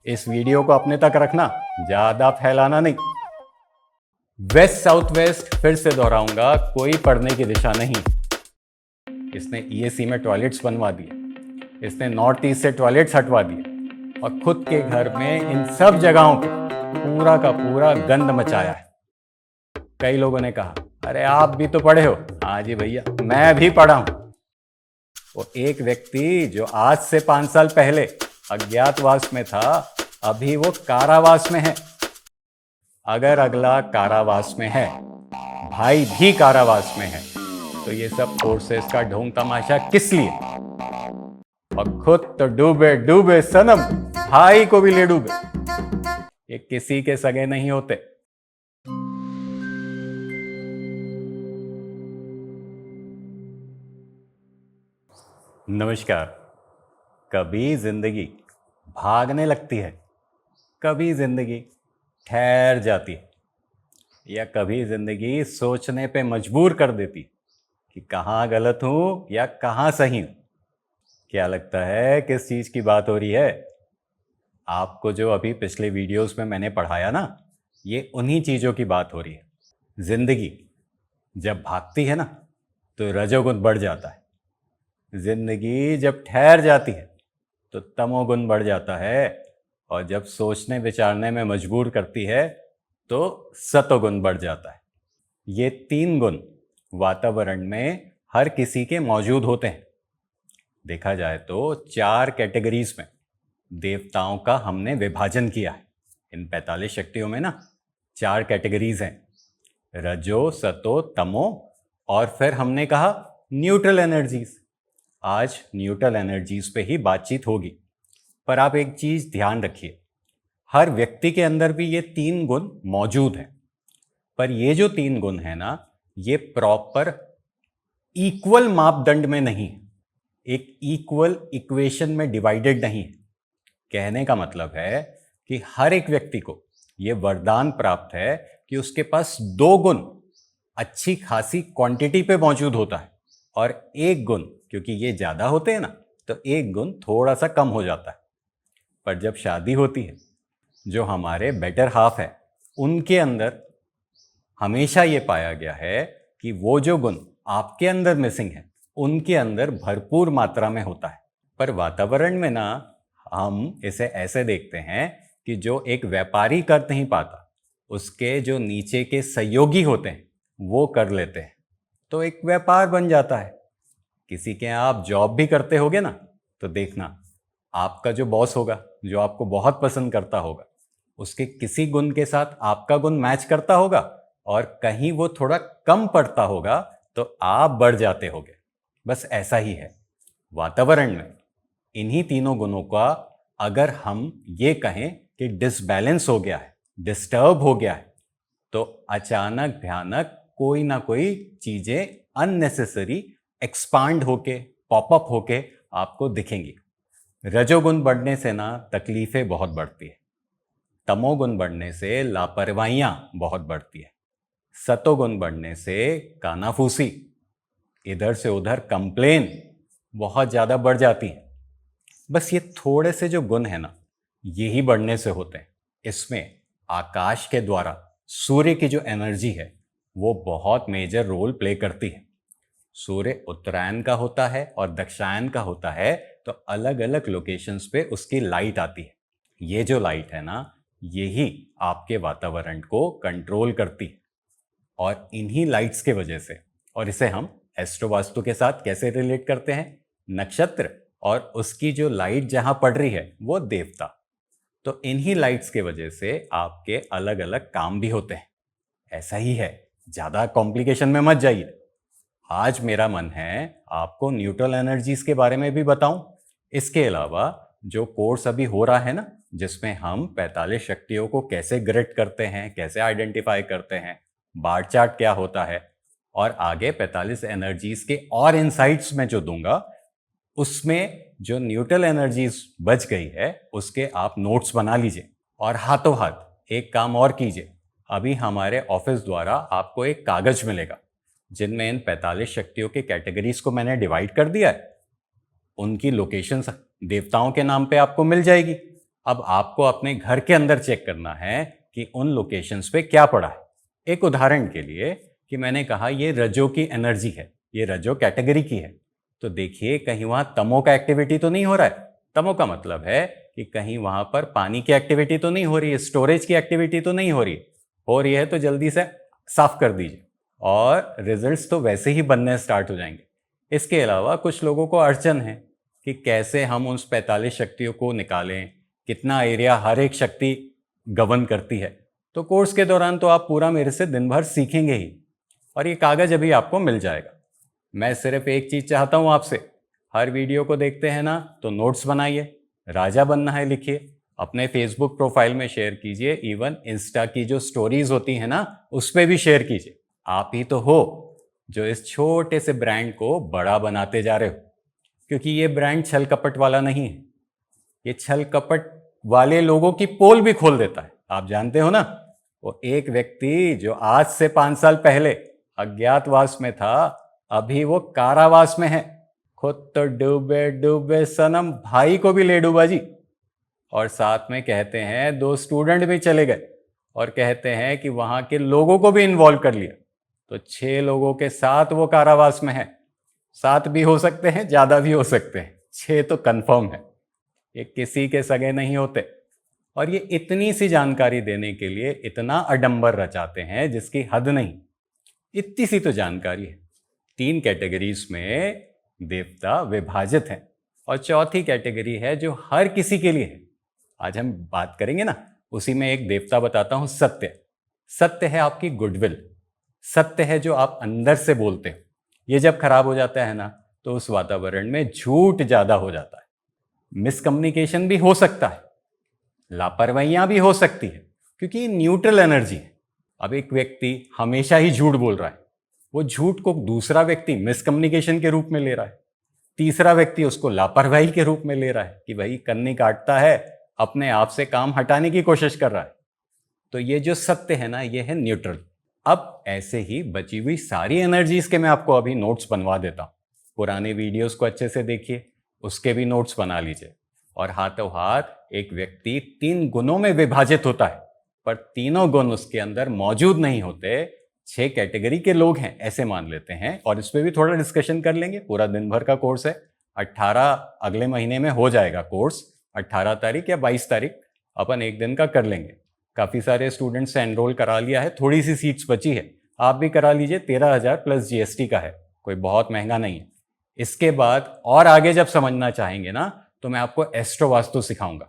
इस वीडियो को अपने तक रखना, ज्यादा फैलाना नहीं। वेस्ट साउथ वेस्ट फिर से दोहराऊंगा, कोई पढ़ने की दिशा नहीं। इसने ईएसी में टॉयलेट्स बनवा दिए, इसने नॉर्थ ईस्ट से टॉयलेट्स हटवा दिए और खुद के घर में इन सब जगहों पे पूरा का पूरा गंद मचाया है। कई लोगों ने कहा, अरे आप भी तो पढ़े हो। हाँ जी भैया, मैं भी पढ़ा हूं। वो एक व्यक्ति जो आज से 5 साल पहले अज्ञातवास में था, अभी वो कारावास में है। अगर अगला कारावास में है, भाई भी कारावास में है, तो ये सब कोर्सेस का ढोंग तमाशा किस लिए? और खुद तो डूबे डूबे सनम, भाई को भी ले डूबे। ये किसी के सगे नहीं होते। नमस्कार। कभी जिंदगी भागने लगती है, कभी जिंदगी ठहर जाती है, या कभी जिंदगी सोचने पे मजबूर कर देती कि कहाँ गलत हूं या कहाँ सही हूं। क्या लगता है किस चीज की बात हो रही है? आपको जो अभी पिछले वीडियोस में मैंने पढ़ाया ना, ये उन्हीं चीजों की बात हो रही है। जिंदगी जब भागती है ना, तो रजोगुण बढ़ जाता है। जिंदगी जब ठहर जाती है तो तमोगुण बढ़ जाता है, और जब सोचने विचारने में मजबूर करती है तो सतोगुण बढ़ जाता है। ये 3 गुण वातावरण में हर किसी के मौजूद होते हैं। देखा जाए तो 4 कैटेगरीज में देवताओं का हमने विभाजन किया है। इन 45 शक्तियों में ना 4 कैटेगरीज हैं, रजो, सतो, तमो, और फिर हमने कहा न्यूट्रल एनर्जीज। आज न्यूट्रल एनर्जीज पे ही बातचीत होगी। पर आप एक चीज ध्यान रखिए, हर व्यक्ति के अंदर भी ये 3 गुण मौजूद हैं। पर ये जो 3 गुण है ना, ये प्रॉपर इक्वल मापदंड में नहीं है, एक इक्वल इक्वेशन में डिवाइडेड नहीं है। कहने का मतलब है कि हर एक व्यक्ति को ये वरदान प्राप्त है कि उसके पास 2 गुण अच्छी खासी क्वांटिटी पे मौजूद होता है, और 1 गुण, क्योंकि ये ज्यादा होते हैं ना, तो 1 गुण थोड़ा सा कम हो जाता है। पर जब शादी होती है, जो हमारे बेटर हाफ है, उनके अंदर हमेशा ये पाया गया है कि वो जो गुण आपके अंदर मिसिंग है, उनके अंदर भरपूर मात्रा में होता है। पर वातावरण में ना, हम इसे ऐसे देखते हैं कि जो एक व्यापारी कर नहीं पाता, उसके जो नीचे के सहयोगी होते हैं वो कर लेते हैं, तो एक व्यापार बन जाता है। किसी के यहाँ आप जॉब भी करते होगे ना, तो देखना आपका जो बॉस होगा, जो आपको बहुत पसंद करता होगा, उसके किसी गुण के साथ आपका गुण मैच करता होगा, और कहीं वो थोड़ा कम पड़ता होगा तो आप बढ़ जाते होगे। बस ऐसा ही है वातावरण में। इन्हीं तीनों गुणों का अगर हम ये कहें कि डिसबैलेंस हो गया है, डिस्टर्ब हो गया है, तो अचानक भयानक कोई ना कोई चीजें अननेसेसरी एक्सपांड होके, पॉपअप होके आपको दिखेंगी। रजोगुण बढ़ने से ना तकलीफें बहुत बढ़ती है, तमोगुण बढ़ने से लापरवाहियां बहुत बढ़ती है, सतोगुण बढ़ने से कानाफूसी, इधर से उधर कंप्लेन बहुत ज्यादा बढ़ जाती है। बस ये थोड़े से जो गुण है ना, यही बढ़ने से होते हैं। इसमें आकाश के द्वारा सूर्य की जो एनर्जी है वो बहुत मेजर रोल प्ले करती है। सूर्य उत्तरायण का होता है और दक्षिणायन का होता है, तो अलग अलग लोकेशंस पे उसकी लाइट आती है। ये जो लाइट है ना, यही आपके वातावरण को कंट्रोल करती है। और इन्हीं लाइट्स के वजह से, और इसे हम एस्ट्रोवास्तु के साथ कैसे रिलेट करते हैं, नक्षत्र और उसकी जो लाइट जहां पड़ रही है वो देवता, तो इन्हीं लाइट्स के वजह से आपके अलग अलग काम भी होते हैं। ऐसा ही है, ज्यादा कॉम्प्लिकेशन में मत जाइए। आज मेरा मन है आपको न्यूट्रल एनर्जीज के बारे में भी बताऊं। इसके अलावा जो कोर्स अभी हो रहा है ना, जिसमें हम 45 शक्तियों को कैसे ग्रेड करते हैं, कैसे आइडेंटिफाई करते हैं, बार चार्ट क्या होता है, और आगे 45 एनर्जीज के और इनसाइट्स में जो दूंगा, उसमें जो न्यूट्रल एनर्जीज बच गई है उसके आप नोट्स बना लीजिए। और हाथों हाथ एक काम और कीजिए, अभी हमारे ऑफिस द्वारा आपको एक कागज मिलेगा जिनमें इन 45 शक्तियों के कैटेगरीज को मैंने डिवाइड कर दिया है। उनकी लोकेशंस देवताओं के नाम पे आपको मिल जाएगी। अब आपको अपने घर के अंदर चेक करना है कि उन लोकेशंस पे क्या पड़ा है। एक उदाहरण के लिए कि मैंने कहा ये रजो की एनर्जी है, ये रजो कैटेगरी की है, तो देखिए कहीं वहां तमो का एक्टिविटी तो नहीं हो रहा है। तमो का मतलब है कि कहीं वहां पर पानी की एक्टिविटी तो नहीं हो रही है, स्टोरेज की एक्टिविटी तो नहीं हो रही है तो जल्दी से साफ कर दीजिए और रिजल्ट्स तो वैसे ही बनने स्टार्ट हो जाएंगे। इसके अलावा कुछ लोगों को अड़चन है कि कैसे हम उन 45 शक्तियों को निकालें, कितना एरिया हर एक शक्ति गवर्न करती है। तो कोर्स के दौरान तो आप पूरा मेरे से दिन भर सीखेंगे ही, और ये कागज अभी आपको मिल जाएगा। मैं सिर्फ एक चीज चाहता हूं आपसे, हर वीडियो को देखते हैं ना तो नोट्स बनाइए, राजा बनना है लिखिए, अपने फेसबुक प्रोफाइल में शेयर कीजिए, इवन इंस्टा की जो स्टोरीज होती है ना उस पर भी शेयर कीजिए। आप ही तो हो जो इस छोटे से ब्रांड को बड़ा बनाते जा रहे हो, क्योंकि ये ब्रांड छल कपट वाला नहीं है। ये छल कपट वाले लोगों की पोल भी खोल देता है। आप जानते हो ना, वो एक व्यक्ति जो आज से 5 साल पहले अज्ञातवास में था, अभी वो कारावास में है। खुद तो डूबे डूबे सनम, भाई को भी ले डूबा जी। और साथ में कहते हैं 2 स्टूडेंट भी चले गए, और कहते हैं कि वहां के लोगों को भी इन्वॉल्व कर लिया। तो 6 लोगों के साथ वो कारावास में है। 7 भी हो सकते हैं, ज्यादा भी हो सकते हैं, 6 तो कंफर्म है। ये किसी के सगे नहीं होते, और ये इतनी सी जानकारी देने के लिए इतना अडंबर रचाते हैं जिसकी हद नहीं। इतनी सी तो जानकारी है। 3 कैटेगरीज में देवता विभाजित हैं, और चौथी कैटेगरी है जो हर किसी के लिए है। आज हम बात करेंगे ना, उसी में एक देवता बताता हूं, सत्य। सत्य है आपकी गुडविल, सत्य है जो आप अंदर से बोलते हो। ये जब खराब हो जाता है ना तो उस वातावरण में झूठ ज्यादा हो जाता है, मिसकम्युनिकेशन भी हो सकता है, लापरवाहियां भी हो सकती है, क्योंकि ये न्यूट्रल एनर्जी है। अब एक व्यक्ति हमेशा ही झूठ बोल रहा है, वो झूठ को दूसरा व्यक्ति मिसकम्युनिकेशन के रूप में ले रहा है, तीसरा व्यक्ति उसको लापरवाही के रूप में ले रहा है कि भाई कन्नी काटता है, अपने आप से काम हटाने की कोशिश कर रहा है। तो ये जो सत्य है ना, ये है न्यूट्रल। अब ऐसे ही बची हुई सारी एनर्जीज के मैं आपको अभी नोट्स बनवा देता हूं। पुराने वीडियोस को अच्छे से देखिए, उसके भी नोट्स बना लीजिए। और हाथों हाथ एक व्यक्ति 3 गुणों में विभाजित होता है, पर तीनों गुण उसके अंदर मौजूद नहीं होते। 6 कैटेगरी के लोग हैं ऐसे मान लेते हैं, और इस पर भी थोड़ा डिस्कशन कर लेंगे। पूरा दिन भर का कोर्स है, 18 अगले महीने में हो जाएगा कोर्स। 18 तारीख या 22 तारीख अपन एक दिन का कर लेंगे। काफ़ी सारे स्टूडेंट्स से एनरोल करा लिया है, थोड़ी सी सीट्स बची है, आप भी करा लीजिए। 13,000 प्लस GST का है, कोई बहुत महंगा नहीं है। इसके बाद और आगे जब समझना चाहेंगे ना तो मैं आपको एस्ट्रो वास्तु सिखाऊंगा।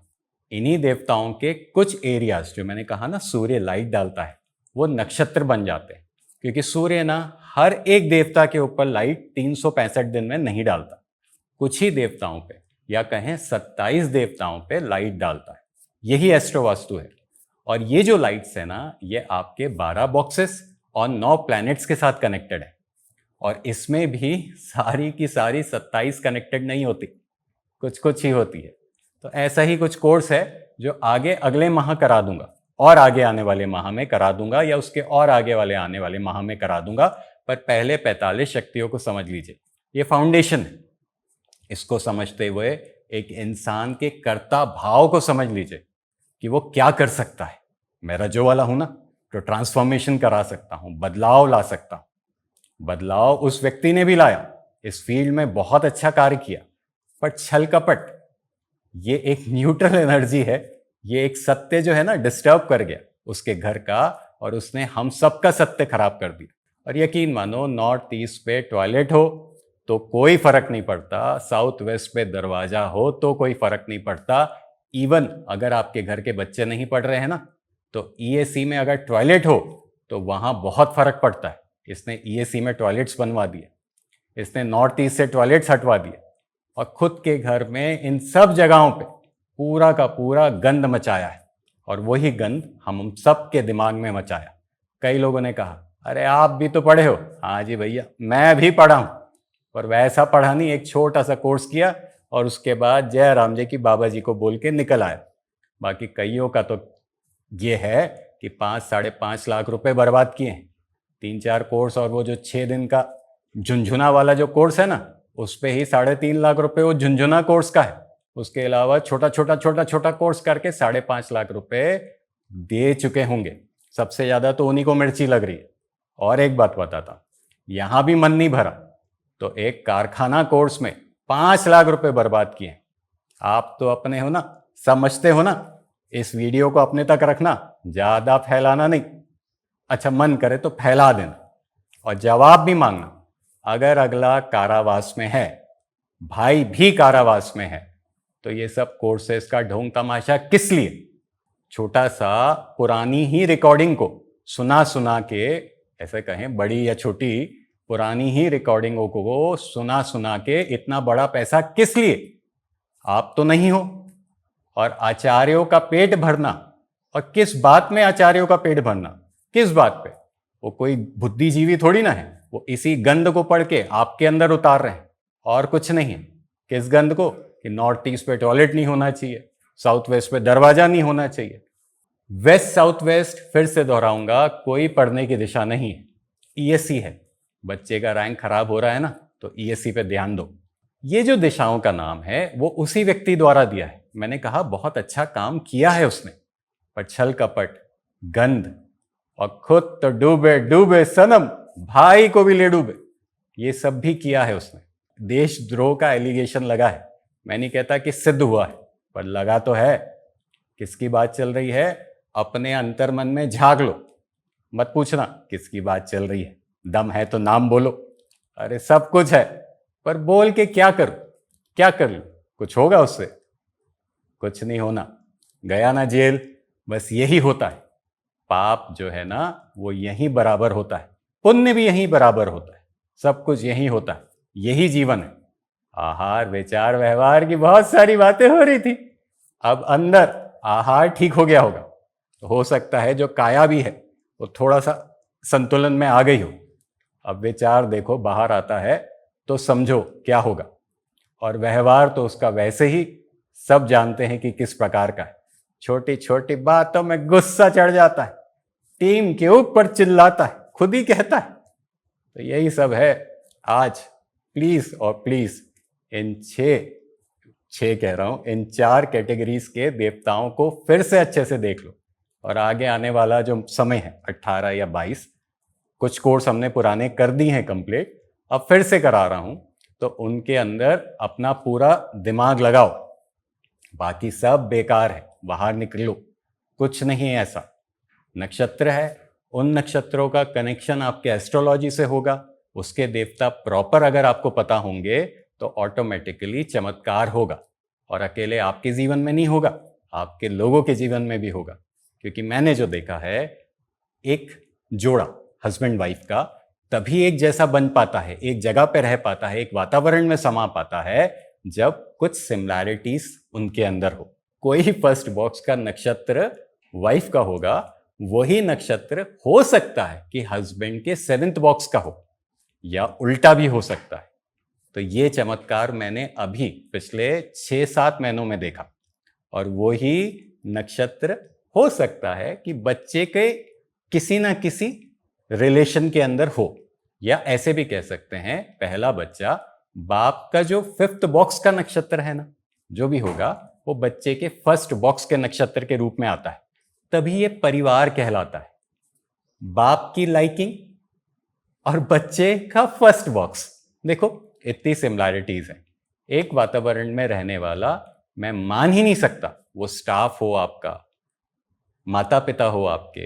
इन्हीं देवताओं के कुछ एरियाज जो मैंने कहा ना सूर्य लाइट डालता है, वो नक्षत्र बन जाते हैं, क्योंकि सूर्य ना हर एक देवता के ऊपर लाइट 365 दिन में नहीं डालता, कुछ ही देवताओं पे या कहें 27 देवताओं पे लाइट डालता है। यही एस्ट्रो वास्तु है। और ये जो लाइट्स है ना, ये आपके 12 बॉक्सेस और 9 प्लैनेट्स के साथ कनेक्टेड है। और इसमें भी सारी की सारी 27 कनेक्टेड नहीं होती, कुछ कुछ ही होती है। तो ऐसा ही कुछ कोर्स है जो आगे अगले माह करा दूंगा, और आगे आने वाले माह में करा दूंगा, या उसके और आगे वाले आने वाले माह में करा दूंगा। पर पहले 45 शक्तियों को समझ लीजिए, ये फाउंडेशन है। इसको समझते हुए एक इंसान के कर्ता भाव को समझ लीजिए कि वो क्या कर सकता है। मैं रजो वाला हूं ना, तो ट्रांसफॉर्मेशन करा सकता हूं, बदलाव ला सकता हूं। बदलाव उस व्यक्ति ने भी लाया, इस फील्ड में बहुत अच्छा कार्य किया। पर छल कपट ये एक न्यूट्रल एनर्जी है, ये एक सत्य जो है ना डिस्टर्ब कर गया उसके घर का, और उसने हम सबका सत्य खराब कर दिया। और यकीन मानो, नॉर्थ ईस्ट पे टॉयलेट हो तो कोई फर्क नहीं पड़ता, साउथ वेस्ट पे दरवाजा हो तो कोई फर्क नहीं पड़ता। इवन अगर आपके घर के बच्चे नहीं पढ़ रहे हैं ना, तो EAC में अगर टॉयलेट हो तो वहां बहुत फर्क पड़ता है। इसने EAC में टॉयलेट्स बनवा दिए, इसने नॉर्थ ईस्ट से टॉयलेट्स हटवा दिए, और खुद के घर में इन सब जगहों पे पूरा का पूरा गंद मचाया है। और वही गंद हम सब के दिमाग में मचाया। कई लोगों ने कहा, अरे आप भी तो पढ़े हो। हाँ जी भैया, मैं भी पढ़ा हूं, पर वैसा पढ़ा नहीं, एक छोटा सा कोर्स किया और उसके बाद जय राम जी की बाबा जी को बोल के निकल आया। बाकी कईयों का तो ये है कि 5-5.5 लाख रुपए बर्बाद किए हैं 3-4 कोर्स, और वो जो 6 दिन का झुंझुना वाला जो कोर्स है ना, उस पे ही 3.5 लाख रुपए वो झुंझुना कोर्स का है, उसके अलावा छोटा छोटा कोर्स करके 5.5 लाख रुपए दे चुके होंगे। सबसे ज्यादा तो उन्हीं को मिर्ची लग रही है। और एक बात बताता, यहां भी मन नहीं भरा तो एक कारखाना कोर्स में 5 लाख रुपए बर्बाद किए। आप तो अपने हो ना, समझते हो ना। इस वीडियो को अपने तक रखना, ज्यादा फैलाना नहीं। अच्छा, मन करे तो फैला देना और जवाब भी मांगना। अगर अगला कारावास में है, भाई भी कारावास में है, तो ये सब कोर्सेस का ढोंग तमाशा किस लिए? छोटा सा पुरानी ही रिकॉर्डिंग को सुना सुना के, ऐसे कहें बड़ी या छोटी, पुरानी ही रिकॉर्डिंगों को सुना सुना के इतना बड़ा पैसा किस लिए? आप तो नहीं हो। और आचार्यों का पेट भरना, और किस बात में आचार्यों का पेट भरना? किस बात पे? वो कोई बुद्धिजीवी थोड़ी ना है, वो इसी गंध को पढ़ के आपके अंदर उतार रहे हैं और कुछ नहीं है। किस गंध को? कि नॉर्थ ईस्ट पे टॉयलेट नहीं होना चाहिए, साउथ वेस्ट पे दरवाजा नहीं होना चाहिए। वेस्ट साउथ वेस्ट, फिर से दोहराऊंगा, कोई पढ़ने की दिशा नहीं है, ईएससी है। बच्चे का रैंक खराब हो रहा है ना, तो ईएससी पे ध्यान दो। ये जो दिशाओं का नाम है वो उसी व्यक्ति द्वारा दिया है। मैंने कहा बहुत अच्छा काम किया है उसने, पर छल कपट, गंध और खुद तो डूबे डूबे सनम, भाई को भी ले डूबे, ये सब भी किया है उसने। देशद्रोह का एलिगेशन लगा है। मैं नहीं कहता कि सिद्ध हुआ है, पर लगा तो है। किसकी बात चल रही है? अपने अंतर्मन में झांक लो, मत पूछना किसकी बात चल रही है। दम है तो नाम बोलो। अरे सब कुछ है, पर बोल के क्या करूं? क्या कर लूं? कुछ होगा उससे? कुछ नहीं होना। गया ना जेल, बस यही होता है। पाप जो है ना, वो यहीं बराबर होता है, पुण्य भी यहीं बराबर होता है, सब कुछ यहीं होता है। यही जीवन है। आहार विचार व्यवहार की बहुत सारी बातें हो रही थी, अब अंदर आहार ठीक हो गया होगा, तो हो सकता है जो काया भी है वो थोड़ा सा संतुलन में आ गई हो। अब विचार देखो बाहर आता है तो समझो क्या होगा, और व्यवहार तो उसका वैसे ही सब जानते हैं कि किस प्रकार का है। छोटी छोटी बातों में गुस्सा चढ़ जाता है, टीम के ऊपर चिल्लाता है, खुद ही कहता है। तो यही सब है आज। प्लीज और प्लीज इन छह कह रहा हूं, इन 4 कैटेगरीज के देवताओं को फिर से अच्छे से देख लो। और आगे आने वाला जो समय है 18 या 22, कुछ कोर्स हमने पुराने कर दी हैं कंप्लीट, अब फिर से करा रहा हूं, तो उनके अंदर अपना पूरा दिमाग लगाओ। बाकी सब बेकार है, बाहर निकलो। कुछ नहीं है ऐसा। नक्षत्र है, उन नक्षत्रों का कनेक्शन आपके एस्ट्रोलॉजी से होगा, उसके देवता प्रॉपर अगर आपको पता होंगे तो ऑटोमेटिकली चमत्कार होगा। और अकेले आपके जीवन में नहीं होगा, आपके लोगों के जीवन में भी होगा। क्योंकि मैंने जो देखा है, एक जोड़ा हस्बैंड वाइफ का तभी एक जैसा बन पाता है, एक जगह पे रह पाता है, एक वातावरण में समा पाता है, जब कुछ सिमिलैरिटीज उनके अंदर हो। कोई फर्स्ट बॉक्स का नक्षत्र वाइफ का होगा, वही नक्षत्र हो सकता है कि हस्बैंड के 7th बॉक्स का हो, या उल्टा भी हो सकता है। तो ये चमत्कार मैंने अभी पिछले 6-7 महीनों में देखा। और वही नक्षत्र हो सकता है कि बच्चे के किसी ना किसी रिलेशन के अंदर हो, या ऐसे भी कह सकते हैं पहला बच्चा बाप का जो 5th बॉक्स का नक्षत्र है ना, जो भी होगा वो बच्चे के 1st बॉक्स के नक्षत्र के रूप में आता है। तभी ये परिवार कहलाता है। बाप की लाइकिंग और बच्चे का 1st बॉक्स, देखो इतनी सिमिलैरिटीज हैं। एक वातावरण में रहने वाला, मैं मान ही नहीं सकता वो स्टाफ हो आपका, माता पिता हो आपके,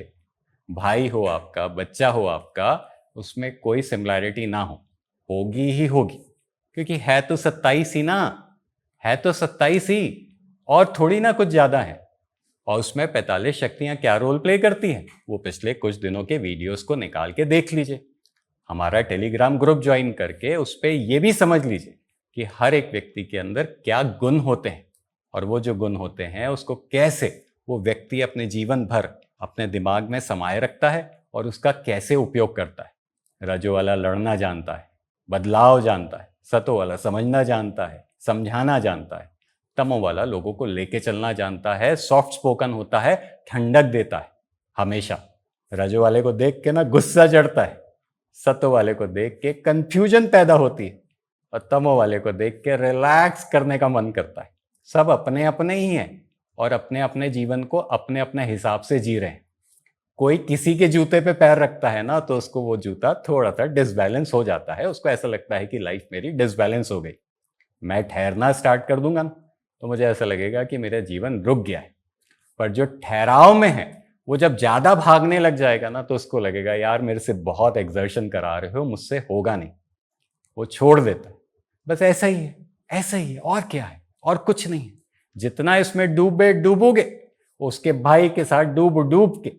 भाई हो आपका, बच्चा हो आपका, उसमें कोई सिमिलैरिटी ना हो। होगी ही होगी, क्योंकि है तो 27 ही ना, है तो 27 ही, और थोड़ी ना कुछ ज्यादा है। और उसमें 45 शक्तियां क्या रोल प्ले करती हैं, वो पिछले कुछ दिनों के वीडियोस को निकाल के देख लीजिए। हमारा टेलीग्राम ग्रुप ज्वाइन करके उस पर ये भी समझ लीजिए कि हर एक व्यक्ति के अंदर क्या गुण होते हैं, और वो जो गुण होते हैं उसको कैसे वो व्यक्ति अपने जीवन भर अपने दिमाग में समाये रखता है और उसका कैसे उपयोग करता है। रजो वाला लड़ना जानता है, बदलाव जानता है, सतो वाला समझना जानता है, समझाना जानता है, तमो वाला लोगों को लेके चलना जानता है, सॉफ्ट स्पोकन होता है, ठंडक देता है हमेशा। रजो वाले को देख के ना गुस्सा चढ़ता है, सतो वाले को देख के कंफ्यूजन पैदा होती है, और तमो वाले को देख के रिलैक्स करने का मन करता है। सब अपने अपने ही हैं और अपने अपने जीवन को अपने अपने हिसाब से जी रहे हैं। कोई किसी के जूते पे पैर रखता है ना, तो उसको वो जूता थोड़ा सा डिसबैलेंस हो जाता है, उसको ऐसा लगता है कि लाइफ मेरी डिसबैलेंस हो गई। मैं ठहरना स्टार्ट कर दूंगा ना, तो मुझे ऐसा लगेगा कि मेरा जीवन रुक गया है। पर जो ठहराव में है, वो जब ज्यादा भागने लग जाएगा ना, तो उसको लगेगा यार मेरे से बहुत एक्सर्शन करा रहे हो, मुझसे होगा नहीं। वो छोड़ देता है, बस ऐसा ही है, ऐसा ही है, और क्या है, और कुछ नहीं है। जितना इसमें डूबोगे, उसके भाई के साथ डूब डूब के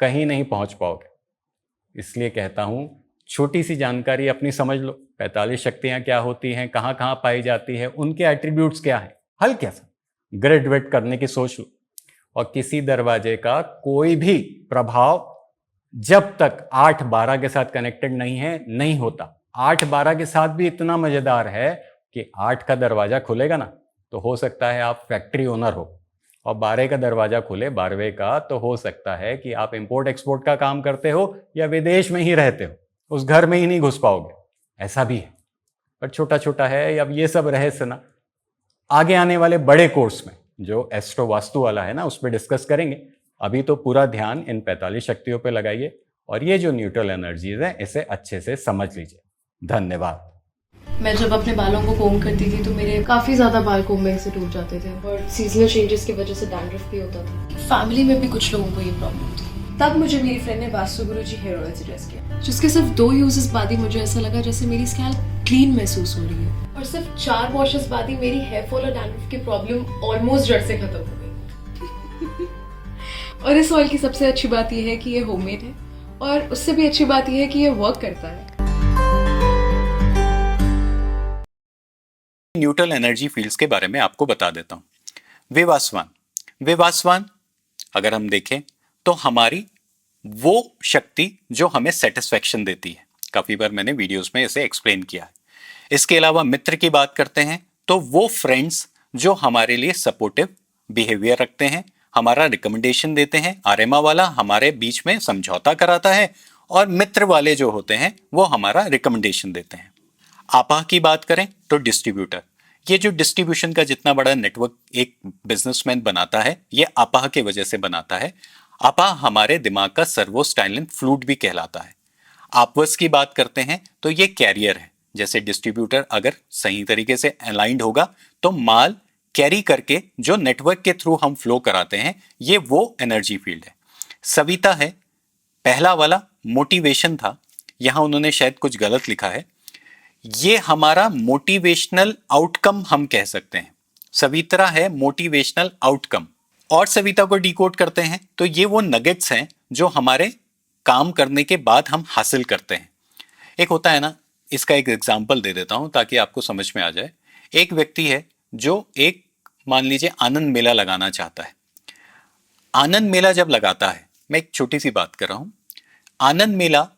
कहीं नहीं पहुंच पाओगे। इसलिए कहता हूं, छोटी सी जानकारी अपनी समझ लो। 45 शक्तियां क्या होती हैं, कहां कहां पाई जाती है, उनके एट्रीब्यूट्स क्या है, हल कैसा, ग्रेजुएट करने की सोच लो। और किसी दरवाजे का कोई भी प्रभाव जब तक 8-12 के साथ कनेक्टेड नहीं है, नहीं होता। 8-12 के साथ भी इतना मजेदार है कि 8 का दरवाजा खुलेगा ना, तो हो सकता है आप फैक्ट्री ओनर हो, और 12 का दरवाजा खुले 12वें का, तो हो सकता है कि आप इंपोर्ट एक्सपोर्ट का काम करते हो या विदेश में ही रहते हो, उस घर में ही नहीं घुस पाओगे। ऐसा भी है, पर छोटा छोटा है। अब ये सब रहस्य ना आगे आने वाले बड़े कोर्स में, जो एस्ट्रो वास्तु वाला है ना, उस पर डिस्कस करेंगे। अभी तो पूरा ध्यान इन 45 शक्तियों पे लगाइए, और ये जो न्यूट्रल एनर्जीज है, इसे अच्छे से समझ लीजिए। धन्यवाद। मैं जब अपने बालों को कोम करती थी तो मेरे काफ़ी ज़्यादा बाल कोम्बिंग से टूट जाते थे, और सीजनल चेंजेस की वजह से डैंड्रफ भी होता था। फैमिली में भी कुछ लोगों को ये प्रॉब्लम थी। तब मुझे मेरी फ्रेंड ने वास्तु गुरुजी हेयर ऑयल सजेस्ट किया, जिसके सिर्फ 2 यूजेस बाद ही मुझे ऐसा लगा जैसे मेरी स्कैल्प क्लीन महसूस हो रही है, और सिर्फ 4 वॉशेस बाद ही मेरी हेयर फॉल और डैंड्रफ की प्रॉब्लम ऑलमोस्ट जड़ से खत्म हो गई। और इस ऑयल की सबसे अच्छी बात यह है कि ये होममेड है, और उससे भी अच्छी बात यह है कि ये वर्क करता है। न्यूट्रल एनर्जी फील्ड्स के बारे में आपको बता देता हूं। विवासवान अगर हम देखें तो हमारी वो शक्ति जो हमें सेटिस्फेक्शन देती है। काफी बार मैंने वीडियोस में इसे एक्सप्लेन किया है। इसके अलावा मित्र की बात करते हैं तो वो फ्रेंड्स जो हमारे लिए सपोर्टिव बिहेवियर रखते हैं, हमारा रिकमेंडेशन देते हैं। आर्यमा वाला हमारे बीच में समझौता कराता है, और मित्र वाले जो होते हैं वो हमारा रिकमेंडेशन देते हैं। आपा की बात करें तो डिस्ट्रीब्यूटर, ये जो डिस्ट्रीब्यूशन का जितना बड़ा नेटवर्क एक बिजनेसमैन बनाता है, ये आपा के वजह से बनाता है। आपा हमारे दिमाग का सर्वोस्टाइलेंट फ्लूट भी कहलाता है। आपस की बात करते हैं तो ये कैरियर है। जैसे डिस्ट्रीब्यूटर अगर सही तरीके से अलाइंड होगा तो माल कैरी करके जो नेटवर्क के थ्रू हम फ्लो कराते हैं, ये वो एनर्जी फील्ड है। सविता है, पहला वाला मोटिवेशन था, यहां उन्होंने शायद कुछ गलत लिखा है। ये हमारा मोटिवेशनल आउटकम हम कह सकते हैं। सवित्रा है मोटिवेशनल आउटकम। और सविता को डिकोड करते हैं तो ये वो नगेट्स हैं जो हमारे काम करने के बाद हम हासिल करते हैं। एक होता है ना, इसका एक एग्जांपल दे देता हूं ताकि आपको समझ में आ जाए। एक व्यक्ति है जो एक मान लीजिए आनंद मेला लगाना चाहता है। आनंद मेला जब लगाता है, मैं एक छोटी सी बात कर रहा हूं, आनंद मेला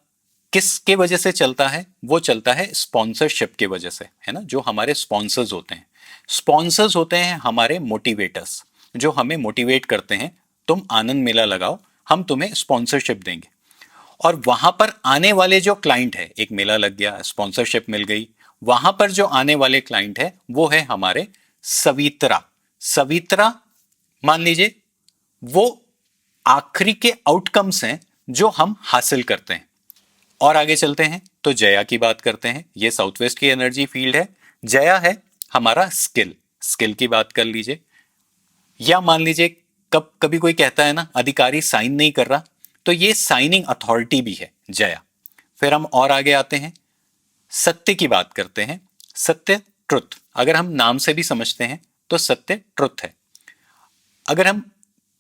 किसके वजह से चलता है? वो चलता है स्पॉन्सरशिप के वजह से, है ना। जो हमारे स्पॉन्सर्स होते हैं, स्पॉन्सर्स होते हैं हमारे मोटिवेटर्स, जो हमें मोटिवेट करते हैं, तुम आनंद मेला लगाओ, हम तुम्हें स्पॉन्सरशिप देंगे। और वहां पर आने वाले जो क्लाइंट है, एक मेला लग गया, स्पॉन्सरशिप मिल गई, वहां पर जो आने वाले क्लाइंट है वो है हमारे सवित्रा। सवित्रा मान लीजिए वो आखिरी के आउटकम्स हैं जो हम हासिल करते हैं। और आगे चलते हैं तो जया की बात करते हैं। ये साउथ वेस्ट की एनर्जी फील्ड है। जया है हमारा स्किल की बात कर लीजिए। या मान लीजिए कभी कोई कहता है ना अधिकारी साइन नहीं कर रहा, तो ये साइनिंग अथॉरिटी भी है जया। फिर हम और आगे आते हैं, सत्य की बात करते हैं। सत्य ट्रुथ, अगर हम नाम से भी समझते हैं तो सत्य ट्रुथ है। अगर हम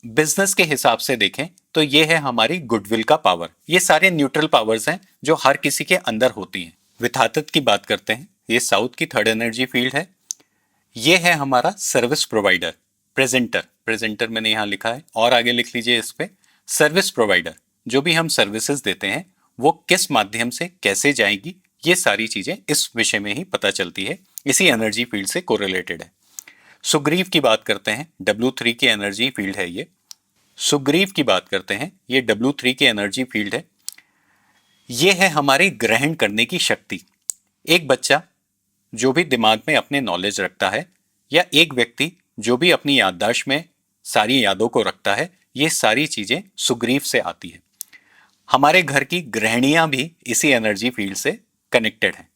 बिजनेस के हिसाब से देखें तो ये है हमारी गुडविल का पावर। ये सारे न्यूट्रल पावर्स हैं जो हर किसी के अंदर होती हैं। विथातत की बात करते हैं, ये साउथ की थर्ड एनर्जी फील्ड है। ये है हमारा सर्विस प्रोवाइडर। प्रेजेंटर मैंने यहां लिखा है, और आगे लिख लीजिए इस पे, सर्विस प्रोवाइडर। जो भी हम सर्विसेज देते हैं वो किस माध्यम से कैसे जाएगी, ये सारी चीजें इस विषय में ही पता चलती है, इसी एनर्जी फील्ड से कोरिलेटेड है। सुग्रीव की बात करते हैं, W3 की एनर्जी फील्ड है ये। सुग्रीव की बात करते हैं, ये W3 की एनर्जी फील्ड है। ये है हमारी ग्रहण करने की शक्ति। एक बच्चा जो भी दिमाग में अपने नॉलेज रखता है, या एक व्यक्ति जो भी अपनी याददाश्त में सारी यादों को रखता है, ये सारी चीजें सुग्रीव से आती है। हमारे घर की गृहिणियां भी इसी एनर्जी फील्ड से कनेक्टेड हैं।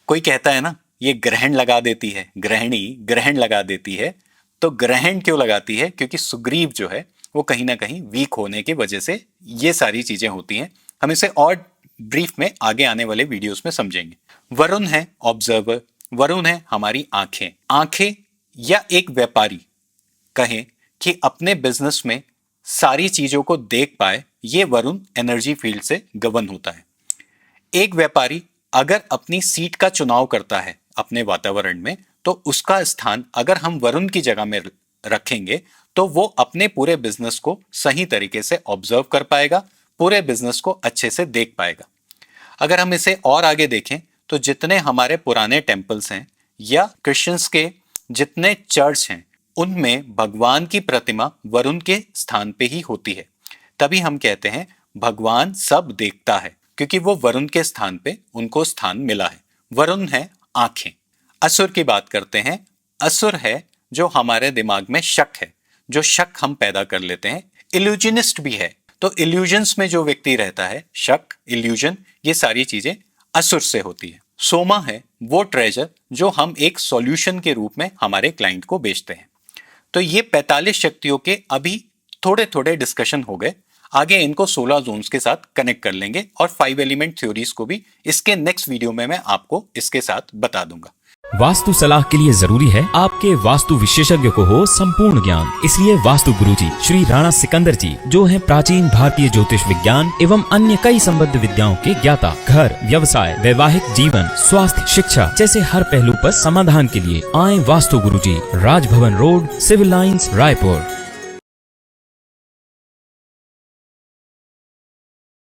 कोई कहता है ना, ये ग्रहण लगा देती है, गृहिणी ग्रहण लगा देती है। तो ग्रहण क्यों लगाती है? क्योंकि सुग्रीव जो है वो कहीं ना कहीं वीक होने की वजह से ये सारी चीजें होती हैं। हम इसे और ब्रीफ में आगे आने वाले वीडियोस में समझेंगे। वरुण है ऑब्जर्वर, वरुण है हमारी आंखें। आंखें या एक व्यापारी कहें कि अपने बिजनेस में सारी चीजों को देख पाए, ये वरुण एनर्जी फील्ड से गवर्न होता है। एक व्यापारी अगर अपनी सीट का चुनाव करता है अपने वातावरण में, तो उसका स्थान अगर हम वरुण की जगह में रखेंगे तो वो अपने पूरे बिजनेस को सही तरीके से ऑब्जर्व कर पाएगा, पूरे बिजनेस को अच्छे से देख पाएगा। अगर हम इसे और आगे देखें तो जितने हमारे पुराने टेम्पल्स हैं या क्रिश्चियंस के जितने चर्च हैं, उनमें भगवान की प्रतिमा वरुण के स्थान पे ही होती है। तभी हम कहते हैं भगवान सब देखता है, क्योंकि वो वरुण के स्थान पे उनको स्थान मिला है। वरुण है आंखें। असुर की बात करते हैं। असुर है जो हमारे दिमाग में शक है, जो शक हम पैदा कर लेते हैं। इल्यूजनिस्ट भी है, तो इल्यूजन्स में जो व्यक्ति रहता है, शक, इल्यूजन, ये सारी चीजें असुर से होती है। सोमा है वो ट्रेजर जो हम एक सॉल्यूशन के रूप में हमारे क्लाइंट को बेचते हैं। तो ये 45 शक्तियों के अभी थोड़े थोड़े डिस्कशन हो गए। आगे इनको 16 जोन्स के साथ कनेक्ट कर लेंगे और 5 एलिमेंट थ्योरीज को भी इसके नेक्स्ट वीडियो में मैं आपको इसके साथ बता दूंगा। वास्तु सलाह के लिए जरूरी है आपके वास्तु विशेषज्ञ को हो संपूर्ण ज्ञान। इसलिए वास्तु गुरुजी श्री राणा सिकंदर जी, जो हैं प्राचीन भारतीय ज्योतिष विज्ञान एवं अन्य कई संबद्ध विद्याओं के ज्ञाता, घर, व्यवसाय, वैवाहिक जीवन, स्वास्थ्य, शिक्षा जैसे हर पहलू पर समाधान के लिए आए Vastu Guruji, Raj Bhavan road, civil lines, Raipur.